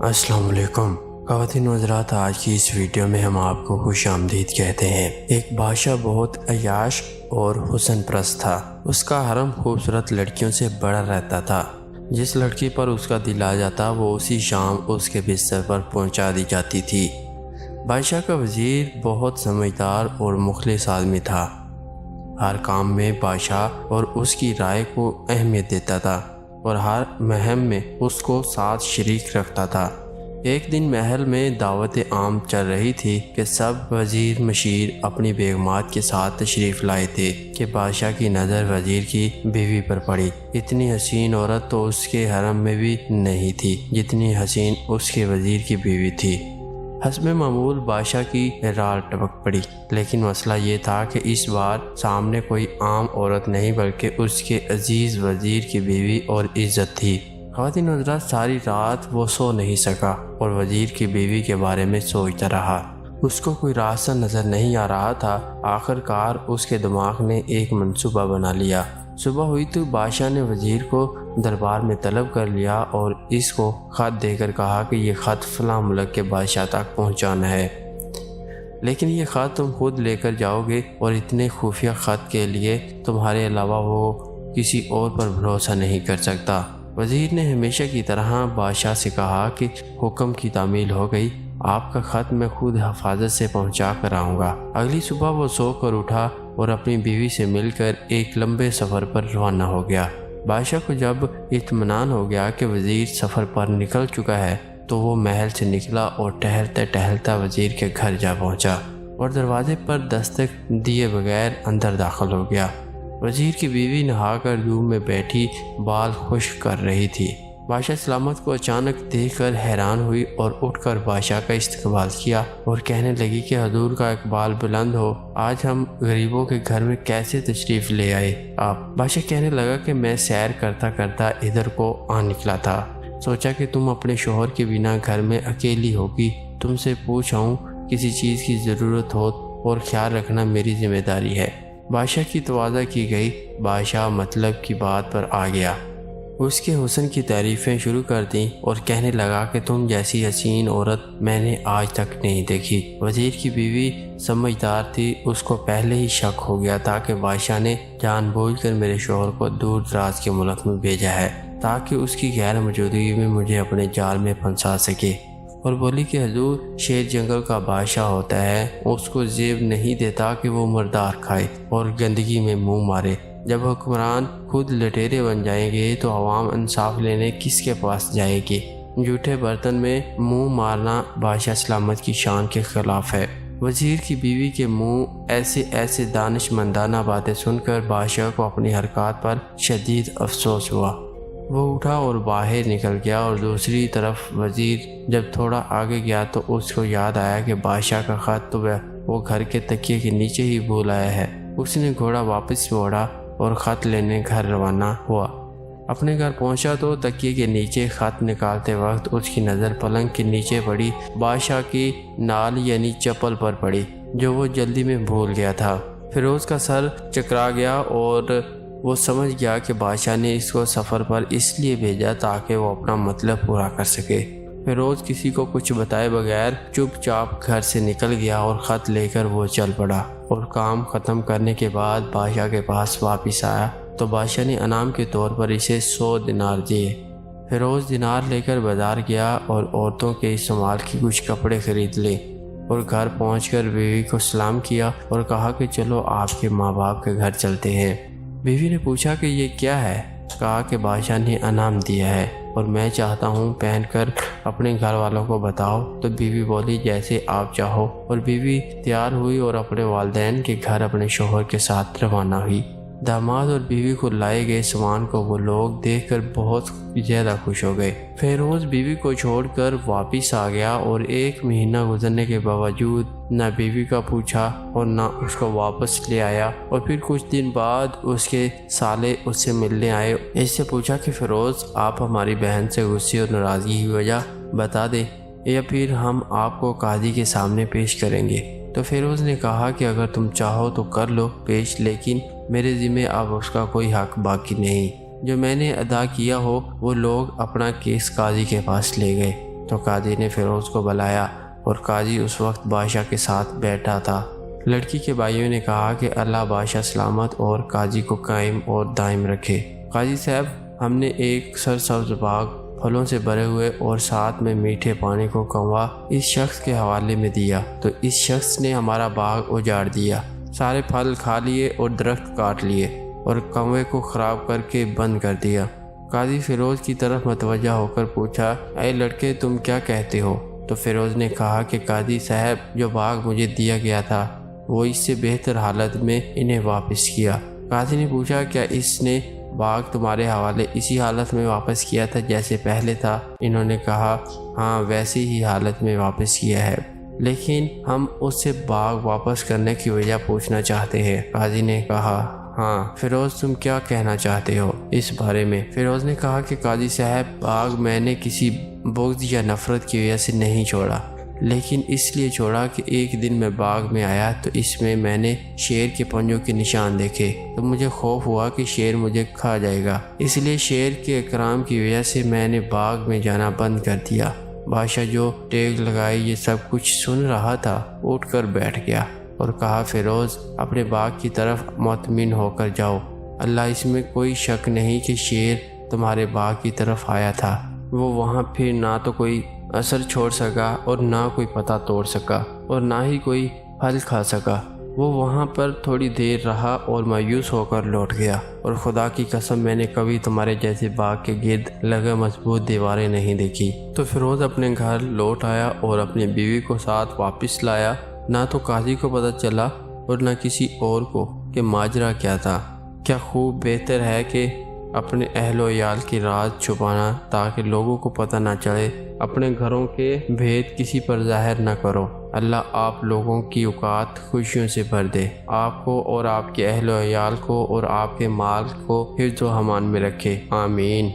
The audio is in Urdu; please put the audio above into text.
السلام علیکم خواتین و حضرات، آج کی اس ویڈیو میں ہم آپ کو خوش آمدید کہتے ہیں۔ ایک بادشاہ بہت عیاش اور حسن پرست تھا۔ اس کا حرم خوبصورت لڑکیوں سے بڑا رہتا تھا۔ جس لڑکی پر اس کا دل آ جاتا وہ اسی شام اس کے بستر پر پہنچا دی جاتی تھی۔ بادشاہ کا وزیر بہت سمجھدار اور مخلص آدمی تھا۔ ہر کام میں بادشاہ اور اس کی رائے کو اہمیت دیتا تھا اور ہر مہم میں اس کو ساتھ شریک رکھتا تھا۔ ایک دن محل میں دعوت عام چل رہی تھی کہ سب وزیر مشیر اپنی بیگمات کے ساتھ تشریف لائے تھے کہ بادشاہ کی نظر وزیر کی بیوی پر پڑی۔ اتنی حسین عورت تو اس کے حرم میں بھی نہیں تھی جتنی حسین اس کے وزیر کی بیوی تھی۔ حسب معمول بادشاہ کی رال ٹپک پڑی، لیکن مسئلہ یہ تھا کہ اس بار سامنے کوئی عام عورت نہیں بلکہ اس کے عزیز وزیر کی بیوی اور عزت تھی۔ خواتین حضرات، ساری رات وہ سو نہیں سکا اور وزیر کی بیوی کے بارے میں سوچتا رہا۔ اس کو کوئی راستہ نظر نہیں آ رہا تھا۔ آخر کار اس کے دماغ نے ایک منصوبہ بنا لیا۔ صبح ہوئی تو بادشاہ نے وزیر کو دربار میں طلب کر لیا اور اس کو خط دے کر کہا کہ یہ خط فلاں ملک کے بادشاہ تک پہنچانا ہے، لیکن یہ خط تم خود لے کر جاؤ گے اور اتنے خفیہ خط کے لیے تمہارے علاوہ وہ کسی اور پر بھروسہ نہیں کر سکتا۔ وزیر نے ہمیشہ کی طرح بادشاہ سے کہا کہ حکم کی تعمیل ہو گئی، آپ کا خط میں خود حفاظت سے پہنچا کر آؤں گا۔ اگلی صبح وہ سو کر اٹھا اور اپنی بیوی سے مل کر ایک لمبے سفر پر روانہ ہو گیا۔ بادشاہ کو جب اطمینان ہو گیا کہ وزیر سفر پر نکل چکا ہے تو وہ محل سے نکلا اور ٹہلتا ٹہلتا وزیر کے گھر جا پہنچا اور دروازے پر دستک دیے بغیر اندر داخل ہو گیا۔ وزیر کی بیوی نہا کر روم میں بیٹھی بال خشک کر رہی تھی۔ بادشاہ سلامت کو اچانک دیکھ کر حیران ہوئی اور اٹھ کر بادشاہ کا استقبال کیا اور کہنے لگی کہ حضور کا اقبال بلند ہو، آج ہم غریبوں کے گھر میں کیسے تشریف لے آئے آپ؟ بادشاہ کہنے لگا کہ میں سیر کرتا کرتا ادھر کو آ نکلا تھا، سوچا کہ تم اپنے شوہر کے بنا گھر میں اکیلی ہوگی، تم سے پوچھاؤں کسی چیز کی ضرورت ہو اور خیال رکھنا میری ذمہ داری ہے۔ بادشاہ کی تواضع کی گئی۔ بادشاہ مطلب کی بات پر آ گیا، اس کے حسن کی تعریفیں شروع کر دیں اور کہنے لگا کہ تم جیسی حسین عورت میں نے آج تک نہیں دیکھی۔ وزیر کی بیوی سمجھدار تھی، اس کو پہلے ہی شک ہو گیا تھا کہ بادشاہ نے جان بوجھ کر میرے شوہر کو دور دراز کے ملک میں بھیجا ہے تاکہ اس کی غیر موجودگی میں مجھے اپنے جال میں پھنسا سکے، اور بولی کہ حضور شیر جنگل کا بادشاہ ہوتا ہے، اس کو زیب نہیں دیتا کہ وہ مردار کھائے اور گندگی میں منہ مارے۔ جب حکمران خود لٹیرے بن جائیں گے تو عوام انصاف لینے کس کے پاس جائے گی؟ جھوٹے برتن میں منہ مارنا بادشاہ سلامت کی شان کے خلاف ہے۔ وزیر کی بیوی کے منہ ایسے دانش مندانہ باتیں سن کر بادشاہ کو اپنی حرکات پر شدید افسوس ہوا۔ وہ اٹھا اور باہر نکل گیا اور دوسری طرف وزیر جب تھوڑا آگے گیا تو اس کو یاد آیا کہ بادشاہ کا خط تو وہ گھر کے تکیے کے نیچے ہی بھول آیا ہے۔ اس نے گھوڑا واپس موڑا اور خط لینے گھر روانہ ہوا۔ اپنے گھر پہنچا تو تکیے کے نیچے خط نکالتے وقت اس کی نظر پلنگ کے نیچے پڑی بادشاہ کی نال یعنی چپل پر پڑی جو وہ جلدی میں بھول گیا تھا۔ فیروز کا سر چکرا گیا اور وہ سمجھ گیا کہ بادشاہ نے اس کو سفر پر اس لیے بھیجا تاکہ وہ اپنا مطلب پورا کر سکے۔ فیروز کسی کو کچھ بتائے بغیر چپ چاپ گھر سے نکل گیا اور خط لے کر وہ چل پڑا، اور کام ختم کرنے کے بعد بادشاہ کے پاس واپس آیا تو بادشاہ نے انعام کے طور پر اسے 100 دینار دیے۔ فیروز دینار لے کر بازار گیا اور عورتوں کے استعمال کی کچھ کپڑے خرید لے اور گھر پہنچ کر بیوی کو سلام کیا اور کہا کہ چلو آپ کے ماں باپ کے گھر چلتے ہیں۔ بیوی نے پوچھا کہ یہ کیا ہے؟ کہا کہ بادشاہ نے انعام دیا ہے اور میں چاہتا ہوں پہن کر اپنے گھر والوں کو بتاؤ۔ تو بیوی بولی جیسے آپ چاہو، اور بیوی تیار ہوئی اور اپنے والدین کے گھر اپنے شوہر کے ساتھ روانہ ہوئی۔ داماد اور بیوی کو لائے گئے سامان کو وہ لوگ دیکھ کر بہت زیادہ خوش ہو گئے۔ فیروز بیوی کو چھوڑ کر واپس آ گیا اور 1 مہینہ گزرنے کے باوجود نہ بیوی کا پوچھا اور نہ اس کو واپس لے آیا، اور پھر کچھ دن بعد اس کے سالے اس سے ملنے آئے۔ اس سے پوچھا کہ فیروز آپ ہماری بہن سے غصے اور ناراضگی کی وجہ بتا دیں یا پھر ہم آپ کو قاضی کے سامنے پیش کریں گے۔ تو فیروز نے کہا کہ اگر تم چاہو تو کر لو پیش، لیکن میرے ذمہ اب اس کا کوئی حق باقی نہیں، جو میں نے ادا کیا ہو وہ لوگ اپنا کیس قاضی کے پاس لے گئے۔ تو قاضی نے فیروز کو بلایا اور قاضی اس وقت بادشاہ کے ساتھ بیٹھا تھا۔ لڑکی کے بھائیوں نے کہا کہ اللہ بادشاہ سلامت اور قاضی کو قائم اور دائم رکھے۔ قاضی صاحب، ہم نے ایک سرسبز باغ پھلوں سے بھرے ہوئے اور ساتھ میں میٹھے پانی کو کنواں اس شخص کے حوالے میں دیا تو اس شخص نے ہمارا باغ اجاڑ دیا، سارے پھل کھا لیے اور درخت کاٹ لیے اور کنویں کو خراب کر کے بند کر دیا۔ قاضی فیروز کی طرف متوجہ ہو کر پوچھا، اے لڑکے، تم کیا کہتے ہو؟ تو فیروز نے کہا کہ قاضی صاحب، جو باغ مجھے دیا گیا تھا وہ اس سے بہتر حالت میں انہیں واپس کیا۔ قاضی نے پوچھا، کیا اس نے باغ تمہارے حوالے اسی حالت میں واپس کیا تھا جیسے پہلے تھا؟ انہوں نے کہا، ہاں، ویسی ہی حالت میں واپس کیا ہے، لیکن ہم اس سے باغ واپس کرنے کی وجہ پوچھنا چاہتے ہیں۔ قاضی نے کہا، ہاں فیروز، تم کیا کہنا چاہتے ہو اس بارے میں؟ فیروز نے کہا کہ قاضی صاحب، باغ میں نے کسی بغض یا نفرت کی وجہ سے نہیں چھوڑا، لیکن اس لیے چھوڑا کہ ایک دن میں باغ میں آیا تو اس میں نے شیر کے پنجوں کے نشان دیکھے تو مجھے خوف ہوا کہ شیر مجھے کھا جائے گا، اس لیے شیر کے اکرام کی وجہ سے میں نے باغ میں جانا بند کر دیا۔ بادشاہ جو ٹیک لگائے یہ سب کچھ سن رہا تھا اٹھ کر بیٹھ گیا اور کہا، فیروز، اپنے باغ کی طرف مطمئن ہو کر جاؤ، اللہ اس میں کوئی شک نہیں کہ شیر تمہارے باغ کی طرف آیا تھا۔ وہ وہاں پھر نہ تو کوئی اثر چھوڑ سکا اور نہ کوئی پتا توڑ سکا اور نہ ہی کوئی پھل کھا سکا۔ وہ وہاں پر تھوڑی دیر رہا اور مایوس ہو کر لوٹ گیا، اور خدا کی قسم میں نے کبھی تمہارے جیسے باغ کے گرد لگے مضبوط دیواریں نہیں دیکھی۔ تو فیروز اپنے گھر لوٹ آیا اور اپنی بیوی کو ساتھ واپس لایا۔ نہ تو قاضی کو پتہ چلا اور نہ کسی اور کو کہ ماجرا کیا تھا۔ کیا خوب بہتر ہے کہ اپنے اہل و عیال کی راز چھپانا تاکہ لوگوں کو پتہ نہ چلے، اپنے گھروں کے بھید کسی پر ظاہر نہ کرو۔ اللہ آپ لوگوں کی اوقات خوشیوں سے بھر دے، آپ کو اور آپ کے اہل و عیال کو اور آپ کے مال کو حفظ و امان میں رکھے، آمین۔